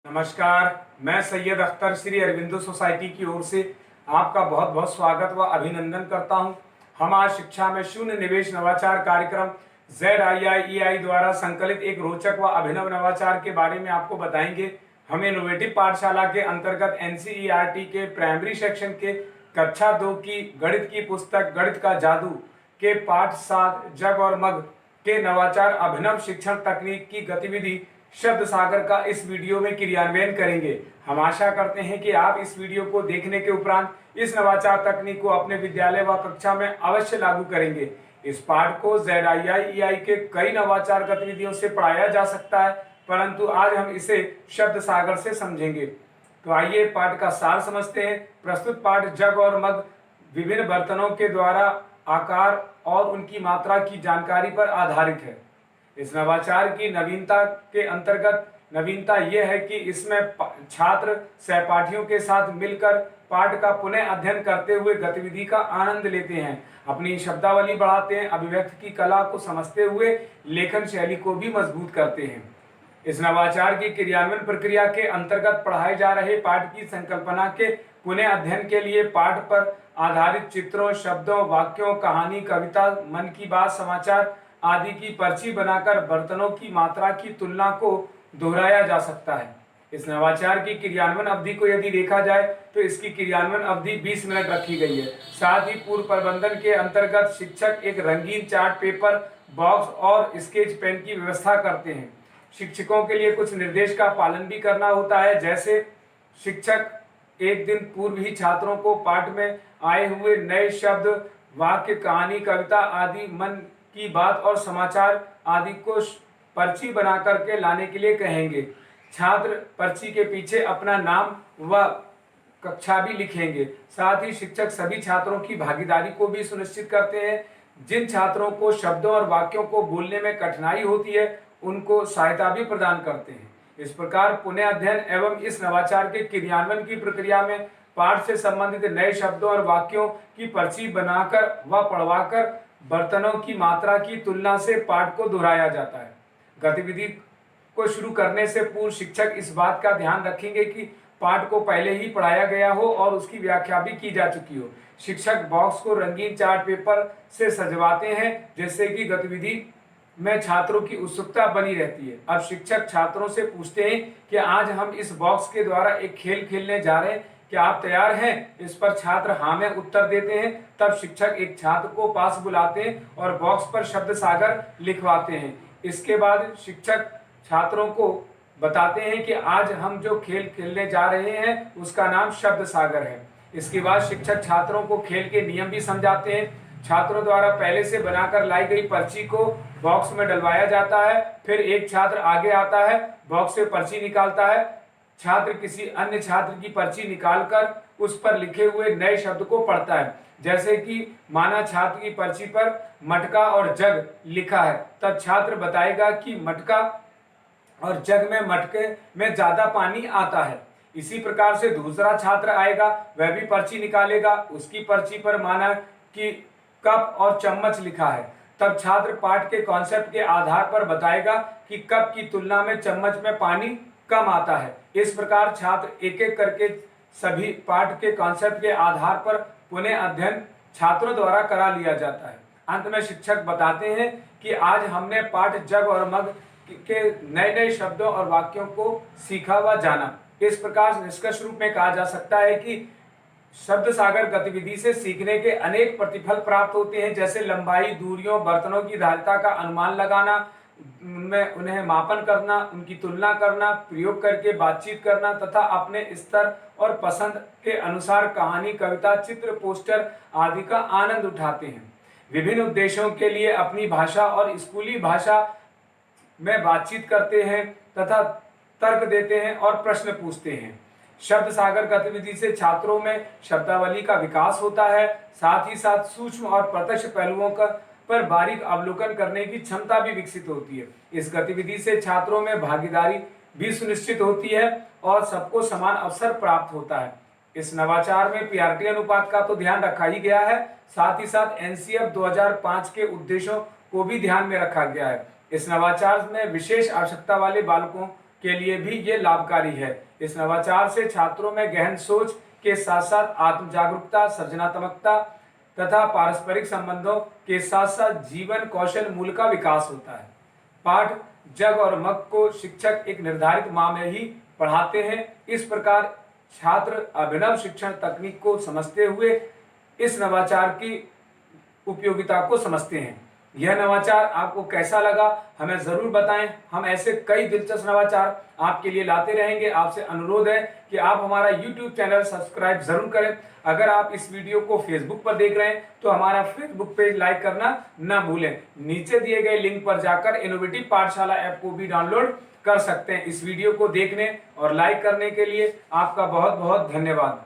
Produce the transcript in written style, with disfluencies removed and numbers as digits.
नमस्कार। मैं सैयद अख्तर श्री अरविंदो सोसाइटी की ओर से आपका बहुत बहुत स्वागत व अभिनंदन करता हूं। हम आज शिक्षा में शून्य निवेश नवाचार कार्यक्रम ZIIEI द्वारा संकलित एक रोचक व अभिनव नवाचार के बारे में आपको बताएंगे। हम इनोवेटिव पाठशाला के अंतर्गत NCERT के प्राइमरी सेक्शन के कक्षा 2 की गणित की पुस्तक गणित का जादू के पाठ 7 जग और मग के नवाचार अभिनव शिक्षण तकनीक की गतिविधि शब्द सागर का इस वीडियो में क्रियान्वयन करेंगे। हम आशा करते हैं कि आप इस वीडियो को देखने के उपरांत इस नवाचार तकनीक को अपने विद्यालय व कक्षा में अवश्य लागू करेंगे। इस पाठ को ZIIEI के कई नवाचार गतिविधियों से पढ़ाया जा सकता है, परंतु आज हम इसे शब्द सागर से समझेंगे। तो आइए पाठ का सार समझते हैं। प्रस्तुत पाठ जग और मग विभिन्न बर्तनों के द्वारा आकार और उनकी मात्रा की जानकारी पर आधारित है। इस नवाचार की नवीनता के अंतर्गत नवीनता यह है कि इसमें छात्र सहपाठियों के साथ मिलकर पाठ का पुनः अध्ययन करते हुए गतिविधि का आनंद लेते हैं, अपनी शब्दावली बढ़ाते हैं, अभिव्यक्ति की कला को समझते हुए लेखन शैली को भी मजबूत करते हैं। इस नवाचार की क्रियान्वयन प्रक्रिया के अंतर्गत पढ़ाए जा रहे पाठ की संकल्पना के पुनः अध्ययन के लिए पाठ पर आधारित चित्रों, शब्दों, वाक्यों, कहानी, कविता, मन की बात, समाचार आदि की पर्ची बनाकर बर्तनों की मात्रा की तुलना को दोहराया जा सकता है। इस नवाचार की क्रियान्वयन अवधि को यदि देखा जाए तो इसकी क्रियान्वयन अवधि 20 मिनट रखी गई है। साथ ही पूर्व प्रबंधन के अंतर्गत शिक्षक एक रंगीन चार्ट पेपर, बॉक्स और स्केच पेन की व्यवस्था करते हैं। शिक्षकों के लिए कुछ निर्देश का पालन भी करना होता है, जैसे शिक्षक एक दिन पूर्व ही छात्रों को पाठ में आए हुए नए शब्द, वाक्य, कहानी, कविता आदि, मन की बात और समाचार आदि को पर्ची बना करके लाने के लिए कहेंगे। छात्र पर्ची के पीछे अपना नाम व कक्षा भी लिखेंगे। साथ ही शिक्षक सभी छात्रों की भागीदारी को भी सुनिश्चित करते हैं। जिन छात्रों को शब्दों और वाक्यों को बोलने में कठिनाई होती है उनको सहायता भी प्रदान करते हैं। इस प्रकार पुनः अध्ययन एवं इस नवाचार के क्रियान्वयन की प्रक्रिया में पाठ से संबंधित नए शब्दों और वाक्यों की पर्ची बनाकर व पढ़वाकर बर्तनों की मात्रा की तुलना से पाठ को दोहराया जाता है। गतिविधि को शुरू करने से पूर्व शिक्षक इस बात का ध्यान रखेंगे कि पाठ को पहले ही पढ़ाया गया हो और उसकी व्याख्या भी की जा चुकी हो। शिक्षक बॉक्स को रंगीन चार्ट पेपर से सजवाते हैं, जिससे कि गतिविधि में छात्रों की उत्सुकता बनी रहती है। अब शिक्षक छात्रों से पूछते हैं कि आज हम इस बॉक्स के द्वारा एक खेल खेलने जा रहे हैं, क्या आप तैयार हैं? इस पर छात्र हाँ में उत्तर देते हैं। तब शिक्षक एक छात्र को पास बुलाते हैं और बॉक्स पर शब्द सागर लिखवाते हैं। इसके बाद शिक्षक छात्रों को बताते हैं कि आज हम जो खेल खेलने जा रहे हैं उसका नाम शब्द सागर है। इसके बाद शिक्षक छात्रों को खेल के नियम भी समझाते हैं। छात्रों द्वारा पहले से बनाकर लाई गई पर्ची को बॉक्स में डलवाया जाता है। फिर एक छात्र आगे आता है, बॉक्स से पर्ची निकालता है। छात्र किसी अन्य छात्र की पर्ची निकालकर उस पर लिखे हुए नए शब्द को पढ़ता है। जैसे कि माना छात्र की पर्ची पर मटका और जग लिखा है, तब छात्र बताएगा कि मटका और जग में मटके में ज्यादा पानी आता है। इसी प्रकार से दूसरा छात्र आएगा, वह भी पर्ची निकालेगा। उसकी पर्ची पर माना कि कप और चम्मच लिखा है, तब छात्र पाठ के कॉन्सेप्ट के आधार पर बताएगा कि कप की तुलना में चम्मच में पानी कम आता है। इस प्रकार छात्र एक एक करके सभी पाठ के कॉन्सेप्ट के आधार पर पुनः अध्ययन छात्रों द्वारा करा लिया जाता है। अंत में शिक्षक बताते हैं कि आज हमने पाठ जग और मग के नए नए शब्दों और वाक्यों को सीखा व जाना। इस प्रकार निष्कर्ष रूप में कहा जा सकता है कि शब्द सागर गतिविधि से सीखने के अनेक प्रतिफल प्राप्त होते हैं, जैसे लंबाई, दूरियों, बर्तनों की धारिता का अनुमान लगाना, उन्हें मापन करना, उनकी तुलना करना, प्रयोग करके बातचीत करना तथा अपने स्तर और पसंद के अनुसार कहानी, कविता, चित्र, पोस्टर आदि का आनंद उठाते हैं। विभिन्न उद्देश्यों के लिए अपनी भाषा और स्कूली भाषा में बातचीत करते हैं तथा तर्क देते हैं और प्रश्न पूछते हैं। शब्द सागर गतिविधि से छात्रों में शब्दावली का विकास होता है। साथ ही साथ सूक्ष्म और प्रत्यक्ष पहलुओं पर बारीक अवलोकन करने की क्षमता भी विकसित होती है। इस गतिविधि से छात्रों में भागीदारी भी सुनिश्चित होती है और सबको समान अवसर प्राप्त होता है। इस नवाचार में पीआरटी अनुपात का तो ध्यान रखा ही गया है, साथ ही साथ एनसीएफ 2005 के उद्देश्यों को भी ध्यान में रखा गया है। इस नवाचार में विशेष आवश्यकता वाले बालकों के लिए भी ये लाभकारी है। इस नवाचार से छात्रों में गहन सोच के साथ साथ आत्म जागरूकता, सृजनात्मकता तथा पारस्परिक संबंधों के साथ साथ जीवन कौशल मूल का विकास होता है। पाठ जग और मग को शिक्षक एक निर्धारित माह में ही पढ़ाते हैं। इस प्रकार छात्र अभिनव शिक्षण तकनीक को समझते हुए इस नवाचार की उपयोगिता को समझते हैं। यह नवाचार आपको कैसा लगा हमें जरूर बताएं। हम ऐसे कई दिलचस्प नवाचार आपके लिए लाते रहेंगे। आपसे अनुरोध है कि आप हमारा YouTube चैनल सब्सक्राइब जरूर करें। अगर आप इस वीडियो को फेसबुक पर देख रहे हैं तो हमारा फेसबुक पेज लाइक करना ना भूलें। नीचे दिए गए लिंक पर जाकर इनोवेटिव पाठशाला ऐप को भी डाउनलोड कर सकते हैं। इस वीडियो को देखने और लाइक करने के लिए आपका बहुत बहुत धन्यवाद।